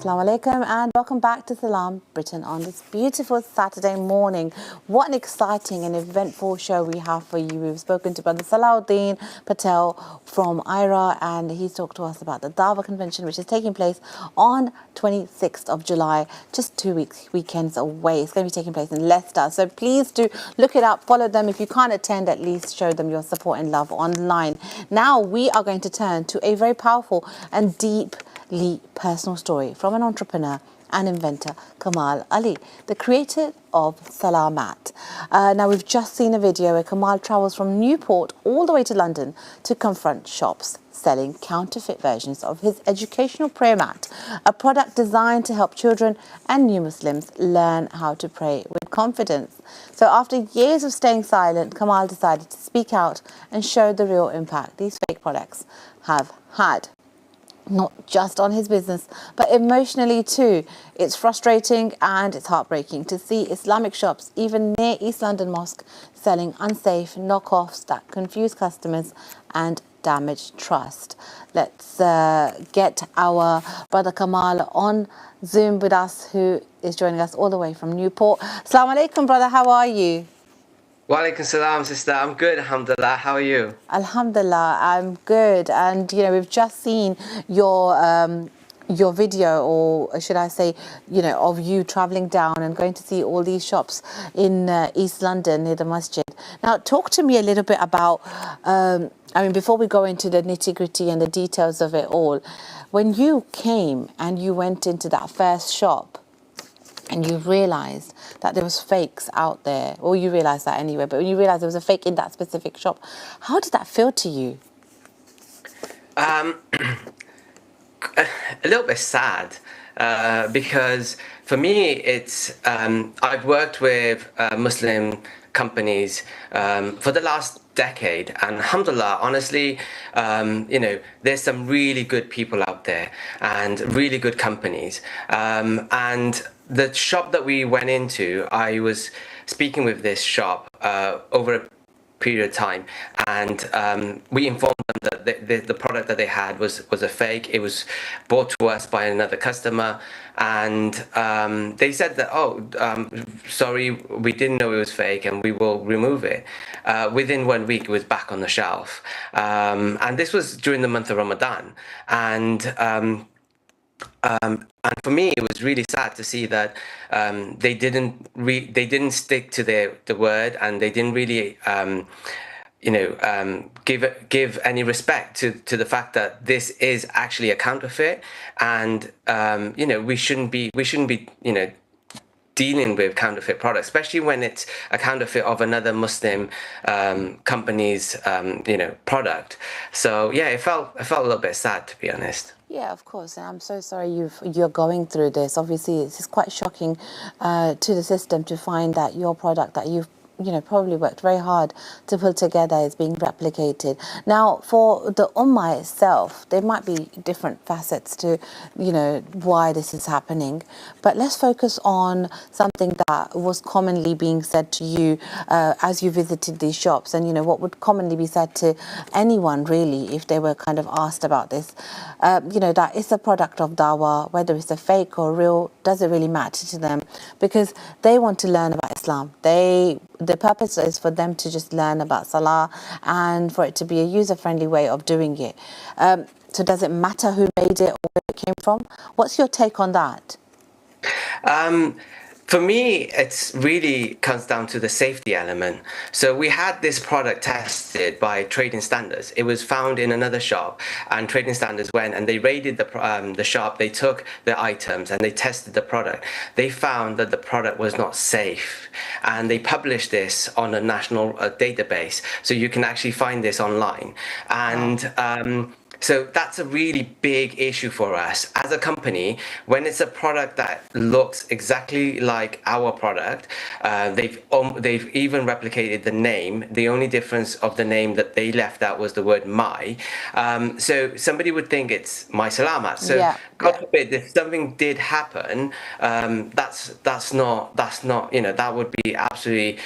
Assalamu alaikum and welcome back to Salam Britain on this beautiful Saturday morning. What an exciting and eventful show we have for you. We've spoken to Brother Salahuddin Patel from IRA and he's talked to us about the Dawah Convention which is taking place on 26th of July, just 2 weekends away. It's going to be taking place in Leicester. So please do look it up, follow them. If you can't attend, at least show them your support and love online. Now we are going to turn to a very powerful and deeply personal story from an entrepreneur and inventor, Kamal Ali, the creator of My Salah Mat. Now we've just seen a video where Kamal travels from Newport all the way to London to confront shops selling counterfeit versions of his educational prayer mat, a product designed to help children and new Muslims learn how to pray with confidence. So after years of staying silent, Kamal decided to speak out and show the real impact these fake products have had. Not just on his business, but emotionally too. It's frustrating and it's heartbreaking to see Islamic shops, even near East London Mosque, selling unsafe knockoffs that confuse customers and damage trust. Let's get our brother Kamal on Zoom with us, who is joining us all the way from Newport. Assalamu alaikum, brother. How are you? Walaikum salam, sister. I'm good, alhamdulillah. How are you? Alhamdulillah, I'm good. And, you know, we've just seen your video, or should I say, you know, of you traveling down and going to see all these shops in East London near the masjid. Now, talk to me a little bit about, before we go into the nitty-gritty and the details of it all, when you came and you went into that first shop, and you realised that there was fakes out there, or you realised that anyway, but when you realised there was a fake in that specific shop, how did that feel to you? A little bit sad, because for me, it's I've worked with Muslim companies for the last decade, and alhamdulillah, honestly, there's some really good people out there and really good companies, and the shop that we went into, I was speaking with this shop over a period of time, and we informed them that the product that they had was a fake. It was brought to us by another customer, and they said that, sorry, we didn't know it was fake and we will remove it. Within 1 week, it was back on the shelf, and this was during the month of Ramadan, and for me, it was really sad to see that they didn't stick to the word, and they didn't really give any respect to the fact that this is actually a counterfeit, and we shouldn't be dealing with counterfeit products, especially when it's a counterfeit of another Muslim company's product. So yeah, it felt a little bit sad, to be honest. Yeah, of course, and I'm so sorry you're going through this. Obviously, it's quite shocking to the system to find that your product that you've probably worked very hard to put together is being replicated. Now, for the Ummah itself, there might be different facets to, why this is happening. But let's focus on something that was commonly being said to you as you visited these shops, and, what would commonly be said to anyone, really, if they were kind of asked about this. That it's a product of dawah, whether it's a fake or real, doesn't really matter to them, because they want to learn about Islam. The purpose is for them to just learn about Salah and for it to be a user-friendly way of doing it. So does it matter who made it or where it came from? What's your take on that? For me, it's really comes down to the safety element. So we had this product tested by trading standards. It was found in another shop, and trading standards went and they raided the shop. They took the items and they tested the product. They found that the product was not safe, and they published this on a national database. So you can actually find this online. And so that's a really big issue for us as a company. When it's a product that looks exactly like our product, they've even replicated the name. The only difference of the name that they left out was the word my. So somebody would think it's My Salah Mat. So God forbid, if something did happen, that's not that would be absolutely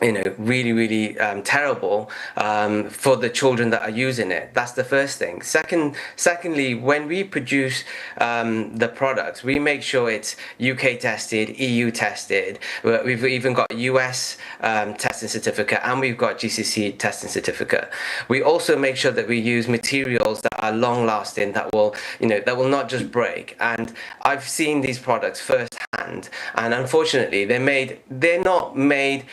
really terrible for the children that are using it. That's the first thing. Secondly, when we produce the products, we make sure it's UK tested, EU tested. We've even got US testing certificate, and we've got GCC testing certificate. We also make sure that we use materials that are long lasting, that will not just break. And I've seen these products firsthand, and unfortunately they're not made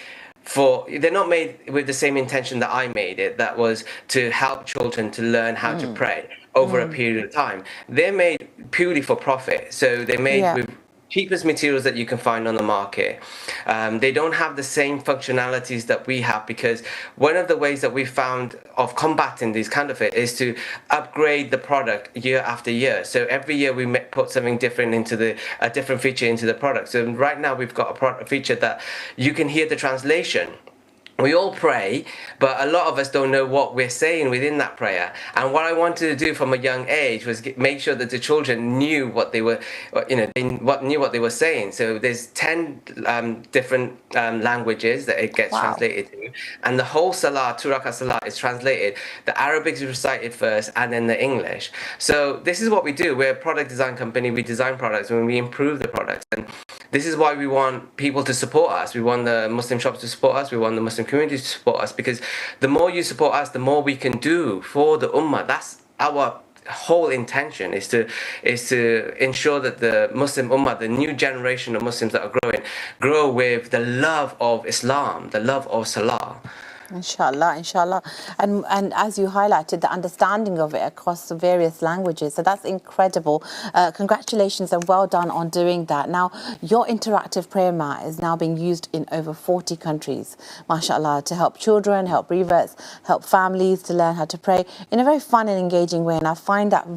with the same intention that I made it, that was to help children to learn how to pray over a period of time. They're made purely for profit. So they're made Yeah. with cheapest materials that you can find on the market. They don't have the same functionalities that we have, because one of the ways that we found of combating these counterfeit is to upgrade the product year after year. So every year we put something different a different feature into the product. So right now we've got a feature that you can hear the translation. We all pray, but a lot of us don't know what we're saying within that prayer. And what I wanted to do from a young age was make sure that the children knew what they were, knew what they were saying. So there's 10 different languages that it gets Wow. translated to, and the whole Salah, two Rakat Salah, is translated. The Arabic is recited first, and then the English. So this is what we do. We're a product design company. We design products and we improve the products. And this is why we want people to support us. We want the Muslim shops to support us. We want the Muslim community to support us, because the more you support us, the more we can do for the ummah. That's our whole intention, is to ensure that the Muslim ummah, the new generation of Muslims that are grow with the love of Islam, the love of Salah. Inshallah, inshallah. And as you highlighted, the understanding of it across the various languages. So that's incredible. Congratulations and well done on doing that. Now, your interactive prayer mat is now being used in over 40 countries, mashallah, to help children, help reverts, help families to learn how to pray in a very fun and engaging way. And I find that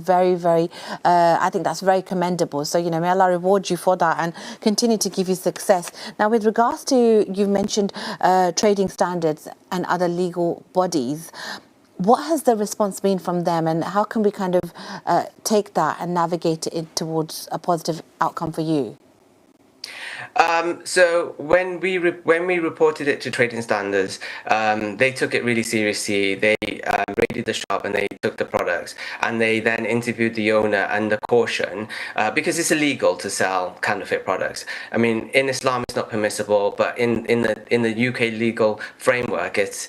I think that's very commendable. So, may Allah reward you for that and continue to give you success. Now, with regards to, you've mentioned trading standards and other legal bodies, what has the response been from them, and how can we kind of take that and navigate it towards a positive outcome for you? So when we reported it to trading standards, they took it really seriously. They raided the shop and they took the products, and they then interviewed the owner and the caution, because it's illegal to sell counterfeit products. I mean, in Islam it's not permissible, but in the UK legal framework it's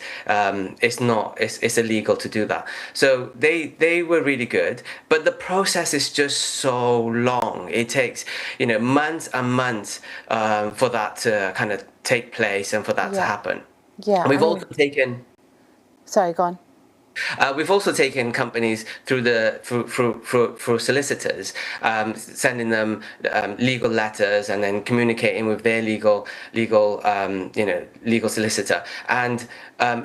illegal to do that. So they were really good, but the process is just so long. It takes months and months for that to kind of take place and for that to happen. Yeah. We've also taken. Sorry, go on. We've also taken companies through solicitors, sending them legal letters and then communicating with their legal solicitor. And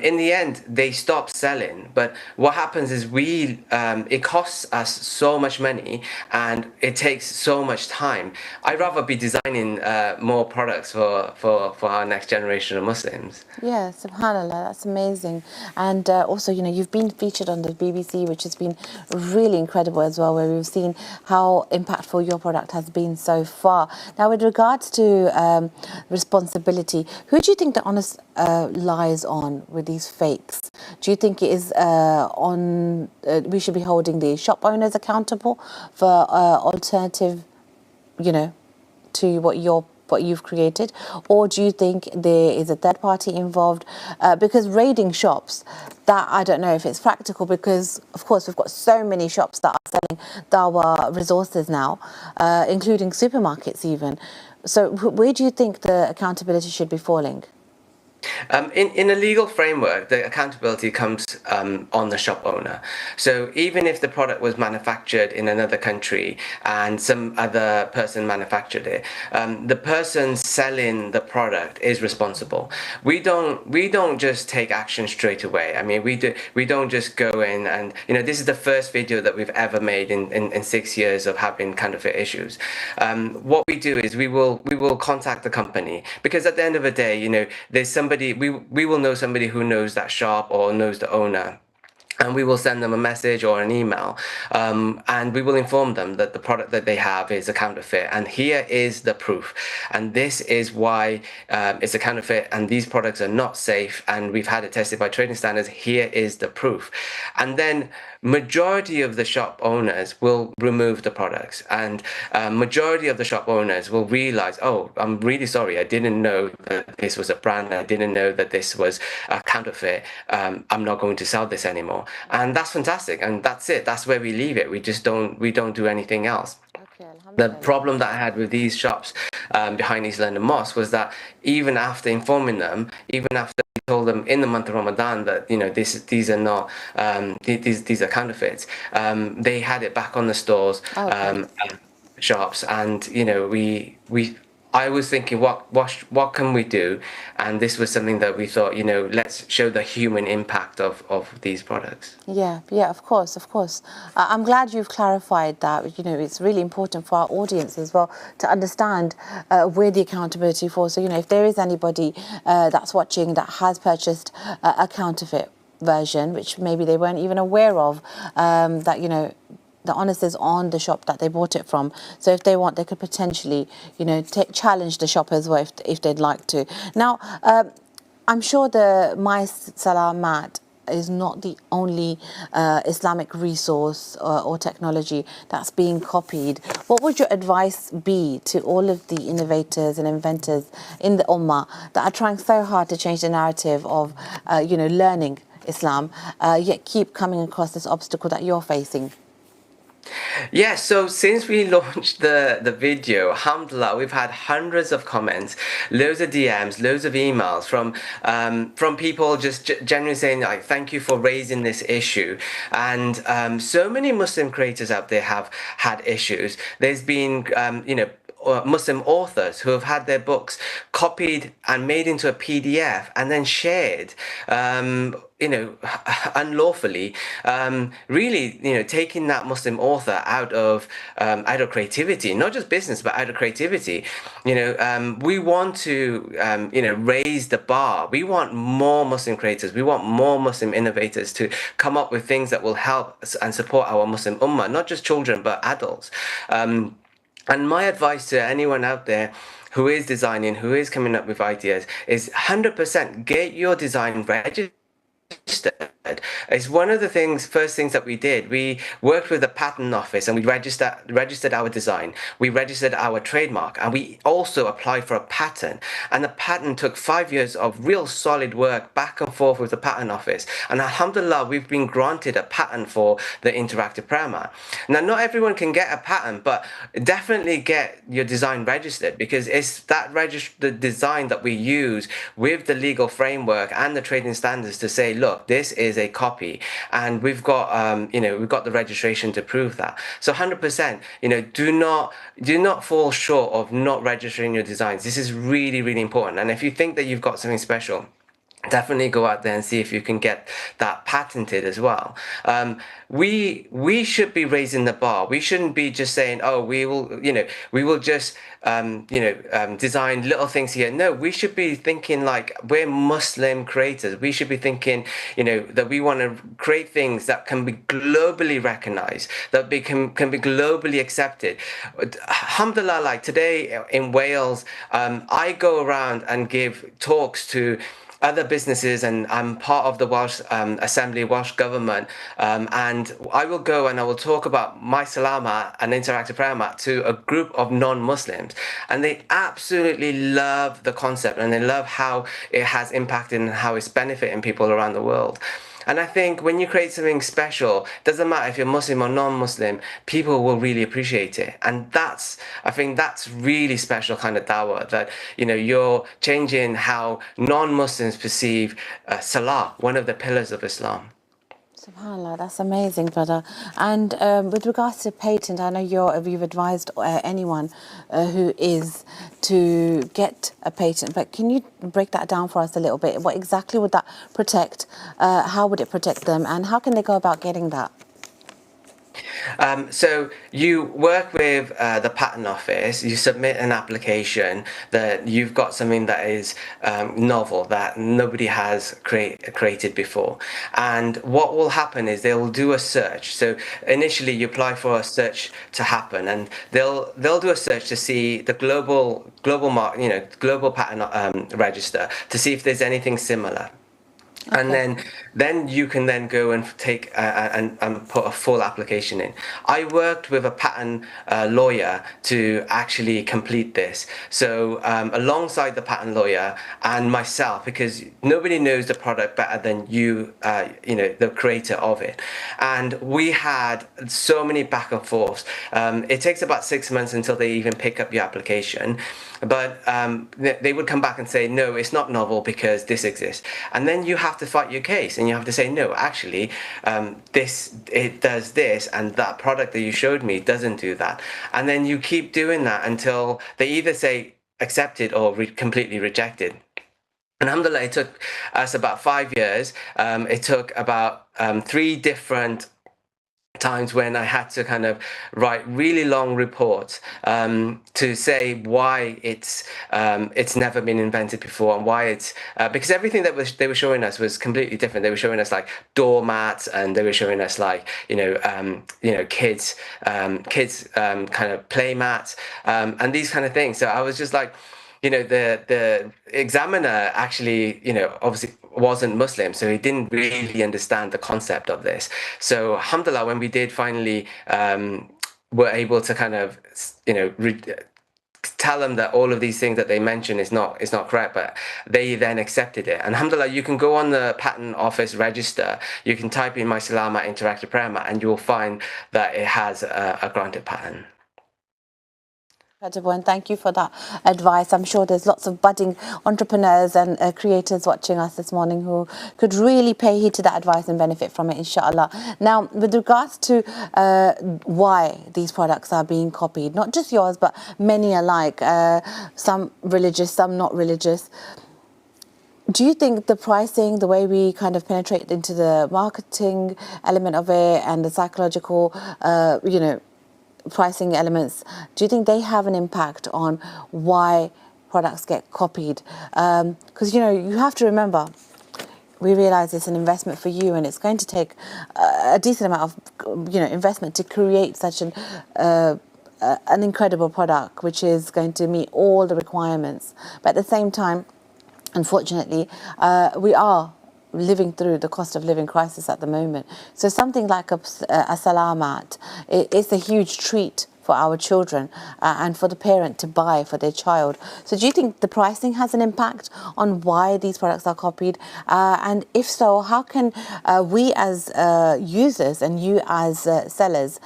in the end, they stop selling. But what happens is it costs us so much money and it takes so much time. I'd rather be designing more products for our next generation of Muslims. Yeah, subhanallah, that's amazing. And also, you've been featured on the BBC, which has been really incredible as well, where we've seen how impactful your product has been so far. Now, with regards to responsibility, who do you think the onus lies on with these fakes? Do you think it is we should be holding the shop owners accountable for alternative, to what you've created, or do you think there is a third party involved? Because raiding shops, that I don't know if it's practical, because of course we've got so many shops that are selling dawa resources now, including supermarkets even. So where do you think the accountability should be falling? In a legal framework, the accountability comes on the shop owner. So even if the product was manufactured in another country and some other person manufactured it, the person selling the product is responsible. We don't just take action straight away. I mean, we don't just go in and this is the first video that we've ever made in 6 years of having counterfeit issues. What we do is we will contact the company, because at the end of the day, there's somebody, we will know somebody who knows that shop or knows the owner. and we will send them a message or an email, and we will inform them that the product that they have is a counterfeit, and here is the proof, and this is why it's a counterfeit, and these products are not safe, and we've had it tested by trading standards. Here is the proof. And then majority of the shop owners will remove the products, and majority of the shop owners will realize, oh, I'm really sorry, I didn't know that this was a brand, I didn't know that this was a counterfeit, I'm not going to sell this anymore. And that's fantastic, and that's it, that's where we leave it. We don't do anything else. Okay, The alhamdulillah. problem that I had with these shops behind East London Mosque was that even after informing them, even after we told them in the month of Ramadan that, you know, these are not these are counterfeits, they had it back on the stores, Okay. shops, and you know, we I was thinking, what can we do? And this was something that we thought, you know, let's show the human impact of these products. Yeah, yeah, of course, of course. I'm glad you've clarified that. You know, it's really important for our audience as well to understand where the accountability falls. So, you know, if there is anybody that's watching that has purchased a counterfeit version, which maybe they weren't even aware of, that, you know, the onus is on the shop that they bought it from. So if they want, they could potentially, you know, challenge the shop as well if they'd like to. Now, I'm sure the My Salah Mat is not the only Islamic resource or technology that's being copied. What would your advice be to all of the innovators and inventors in the Ummah that are trying so hard to change the narrative of, you know, learning Islam, yet keep coming across this obstacle that you're facing? Yeah, so since we launched the video, alhamdulillah, we've had hundreds of comments, loads of DMs, loads of emails from people just genuinely saying, like, thank you for raising this issue. And so many Muslim creators out there have had issues. There's been, you know, Muslim authors who have had their books copied and made into a PDF and then shared, you know, unlawfully, really, you know, taking that Muslim author out of creativity, not just business, but out of creativity. You know, we want to, you know, raise the bar. We want more Muslim creators. We want more Muslim innovators to come up with things that will help and support our Muslim ummah, not just children, but adults. And my advice to anyone out there who is designing, who is coming up with ideas, is 100% get your design registered. It's one of the first things that we did. We worked with the patent office and we registered our design. We registered our trademark, and we also applied for a patent. And the patent took 5 years of real solid work back and forth with the patent office. And alhamdulillah, we've been granted a patent for the interactive prayer mat. Now, not everyone can get a patent, but definitely get your design registered, because it's that the design that we use with the legal framework and the trading standards to say, look, this is a copy, and we've got you know, we've got the registration to prove that. So 100%, you know, do not fall short of not registering your designs. This is really, really important. And if you think that you've got something special, definitely go out there and see if you can get that patented as well. We should be raising the bar. We shouldn't be just saying, oh, we will just design little things here. No, we should be thinking like we're Muslim creators. We should be thinking, you know, that we want to create things that can be globally recognized, that can be globally accepted. Alhamdulillah, like today in Wales, I go around and give talks to other businesses, and I'm part of the Welsh Assembly, Welsh Government, and I will go and I will talk about My Salah Mat, an interactive prayer mat, to a group of non-Muslims, and they absolutely love the concept, and they love how it has impacted and how it's benefiting people around the world. And I think when you create something special, doesn't matter if you're Muslim or non-Muslim, people will really appreciate it. And I think that's really special kind of dawah, that, you know, you're changing how non-Muslims perceive Salah, one of the pillars of Islam. SubhanAllah, that's amazing, brother. And with regards to patent, I know you've advised anyone who is to get a patent, but can you break that down for us a little bit? What exactly would that protect? How would it protect them? And how can they go about getting that? So you work with the patent office, you submit an application that you've got something that is novel, that nobody has created before. And what will happen is they'll do a search. So initially you apply for a search to happen, and they'll do a search to see the global patent register, to see if there's anything similar. And Okay. then you can then go and take and put a full application in. I worked with a patent lawyer to actually complete this. So alongside the patent lawyer and myself, because nobody knows the product better than you, the creator of it. And we had so many back and forths. It takes about 6 months until they even pick up your application. But they would come back and say, no, it's not novel because this exists. And then you have to fight your case, and you have to say, no, actually, it does this, and that product that you showed me doesn't do that. And then you keep doing that until they either say accepted or completely rejected. And alhamdulillah, it took us about 5 years. It took about 3 different times when I had to kind of write really long reports to say why it's never been invented before, and why it's because everything that they were showing us was completely different. They were showing us like doormats, and they were showing us like kids kind of play mats, and these kind of things. So I was just like, the examiner actually, obviously wasn't Muslim, so he didn't really understand the concept of this. So alhamdulillah, when we did finally were able to kind of, tell them that all of these things that they mention is not correct, but they then accepted it. And alhamdulillah, you can go on the patent office register, you can type in My Salah Mat interactive prayer mat, and you'll find that it has a granted patent. Incredible, and thank you for that advice. I'm sure there's lots of budding entrepreneurs and creators watching us this morning who could really pay heed to that advice and benefit from it, inshallah. Now, with regards to why these products are being copied, not just yours, but many alike, some religious, some not religious, do you think the pricing, the way we kind of penetrate into the marketing element of it and the psychological, pricing elements, do you think they have an impact on why products get copied? Because, you have to remember, we realize it's an investment for you, and it's going to take a decent amount of, investment to create such an incredible product, which is going to meet all the requirements. But at the same time, unfortunately, we are living through the cost of living crisis at the moment. So something like a Salah Mat, it's a huge treat for our children and for the parent to buy for their child. So do you think the pricing has an impact on why these products are copied? And if so, how can we as users and you as sellers,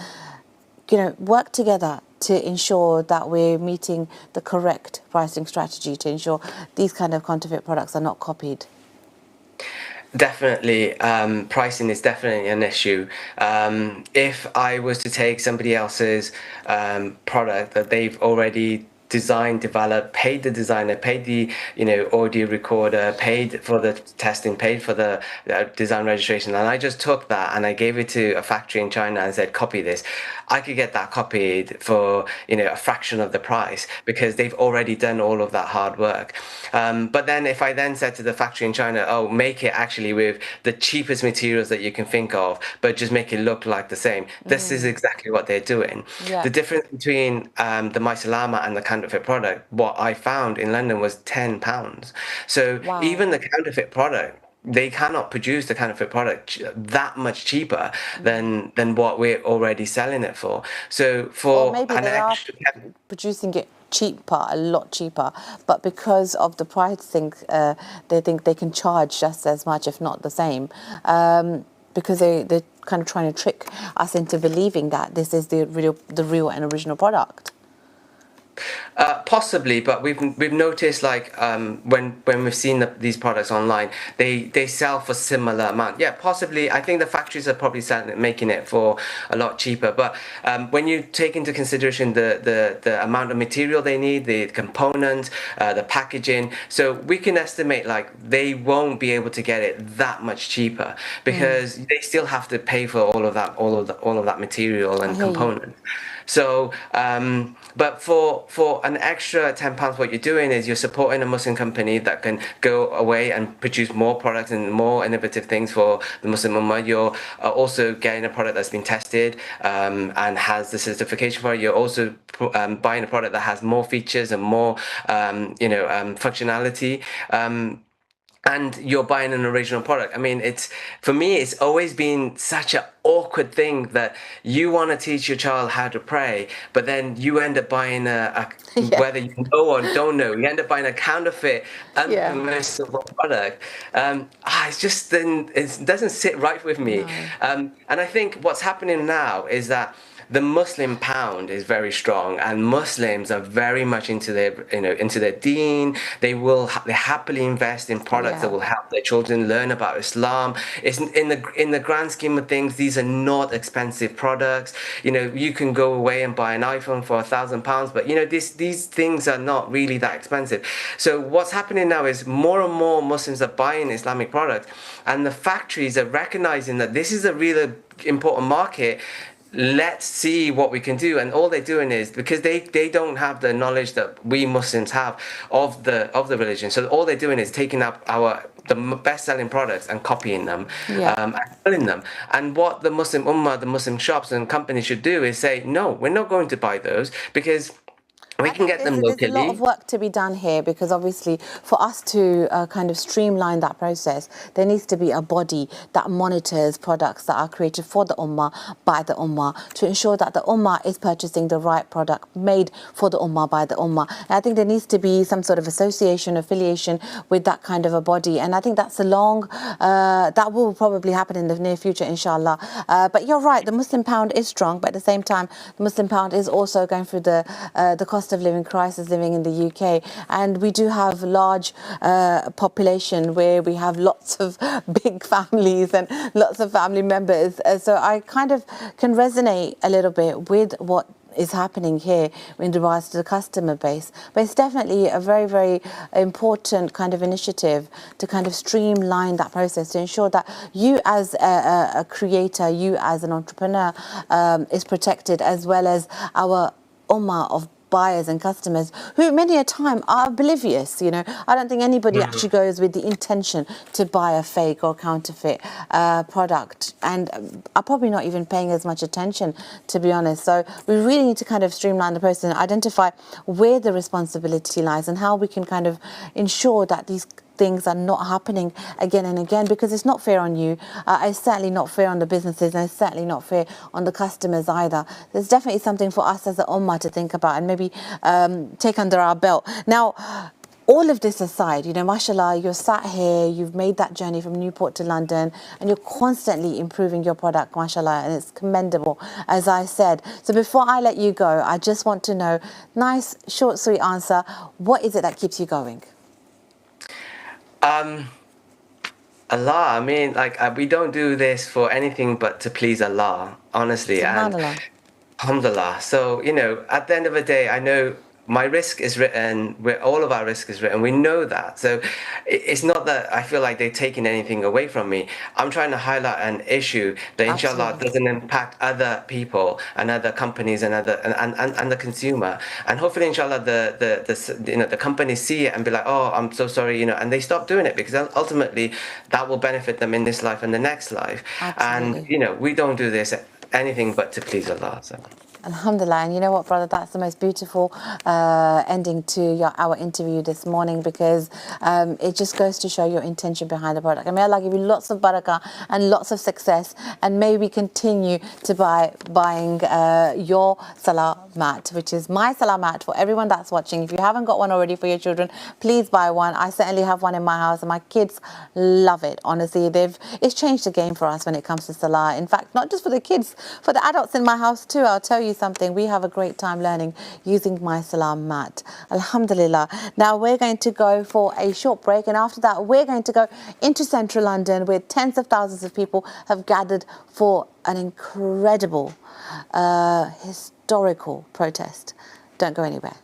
work together to ensure that we're meeting the correct pricing strategy to ensure these kind of counterfeit products are not copied? Definitely, pricing is definitely an issue. If I was to take somebody else's product that they've already designed, developed, paid the designer, paid the audio recorder, paid for the testing, paid for the design registration, and I just took that and I gave it to a factory in China and said, copy this, I could get that copied for a fraction of the price because they've already done all of that hard work. But then if I then said to the factory in China, oh, make it actually with the cheapest materials that you can think of, but just make it look like the same. This is exactly what they're doing. Yeah. The difference between the My Salah Mat and the counterfeit product, what I found in London was £10. So Wow. even the counterfeit product, they cannot produce the counterfeit product that much cheaper than what we're already selling it for. So Or for maybe an they are extra producing it cheaper, a lot cheaper, but because of the pricing, they think they can charge just as much, if not the same, because they're kind of trying to trick us into believing that this is the real and original product. Possibly, but we've noticed like when we've seen these products online, they sell for similar amount. Yeah, possibly. I think the factories are probably making it for a lot cheaper. But when you take into consideration the amount of material they need, the components, the packaging, so we can estimate like they won't be able to get it that much cheaper because they still have to pay for all of that material and components. So, but for an extra £10, what you're doing is you're supporting a Muslim company that can go away and produce more products and more innovative things for the Muslim Ummah. You're also getting a product that's been tested and has the certification for it. You're also buying a product that has more features and more, functionality. And you're buying an original product. I mean, for me, it's always been such an awkward thing that you want to teach your child how to pray, but then you end up buying whether you know or don't know, you end up buying a counterfeit, unpermissible product. It doesn't sit right with me. No. And I think what's happening now is that the Muslim pound is very strong, and Muslims are very much into their deen. They happily invest in products that will help their children learn about Islam. It's in the grand scheme of things, these are not expensive products. You can go away and buy an iPhone for £1,000, but these things are not really that expensive. So what's happening now is more and more Muslims are buying Islamic products, and the factories are recognizing that this is a really important market. Let's see what we can do. And all they're doing is, because they don't have the knowledge that we Muslims have of the religion, so all they're doing is taking up the best-selling products and copying them and selling them. And what the Muslim Ummah, the Muslim shops and companies should do is say, no, we're not going to buy those, because we can get them locally. There's a lot of work to be done here, because obviously for us to kind of streamline that process, there needs to be a body that monitors products that are created for the Ummah, by the Ummah, to ensure that the Ummah is purchasing the right product made for the Ummah, by the Ummah. And I think there needs to be some sort of affiliation with that kind of a body. And I think that's that will probably happen in the near future, inshallah. But you're right, the Muslim pound is strong, but at the same time, the Muslim pound is also going through the cost of living crisis living in the UK, and we do have large population where we have lots of big families and lots of family members, so I kind of can resonate a little bit with what is happening here in regards to the customer base. But it's definitely a very, very important kind of initiative to kind of streamline that process, to ensure that you as a creator, you as an entrepreneur is protected, as well as our Ummah of buyers and customers who many a time are oblivious. I don't think anybody actually goes with the intention to buy a fake or counterfeit product, and are probably not even paying as much attention, to be honest. So we really need to kind of streamline the process and identify where the responsibility lies and how we can kind of ensure that these things are not happening again and again, because it's not fair on you. It's certainly not fair on the businesses, and it's certainly not fair on the customers either. There's definitely something for us as an Ummah to think about and maybe take under our belt. Now, all of this aside, mashallah, you're sat here, you've made that journey from Newport to London, and you're constantly improving your product, mashallah, and it's commendable, as I said. So before I let you go, I just want to know, nice, short, sweet answer, what is it that keeps you going? Allah. I mean, we don't do this for anything but to please Allah, honestly. And alhamdulillah. So, at the end of the day, I know my risk is written, all of our risk is written. We know that. So it's not that I feel like they're taking anything away from me. I'm trying to highlight an issue that inshallah doesn't impact other people and other companies and the consumer. And hopefully inshallah the companies see it and be like, oh, I'm so sorry, and they stop doing it, because ultimately that will benefit them in this life and the next life. Absolutely. And we don't do this anything but to please Allah. So. Alhamdulillah. And you know what, brother, that's the most beautiful ending to our interview this morning, because it just goes to show your intention behind the product. And may Allah give you lots of barakah and lots of success, and may we continue to buying your Salah mat, which is My Salah Mat for everyone that's watching. If you haven't got one already for your children, please buy one. I certainly have one in my house and my kids love it. Honestly, it's changed the game for us when it comes to Salah. In fact, not just for the kids, for the adults in my house too. I'll tell you something, we have a great time learning using My Salah Mat. Alhamdulillah. Now we're going to go for a short break, and after that we're going to go into central London, where tens of thousands of people have gathered for an incredible historical protest. Don't go anywhere.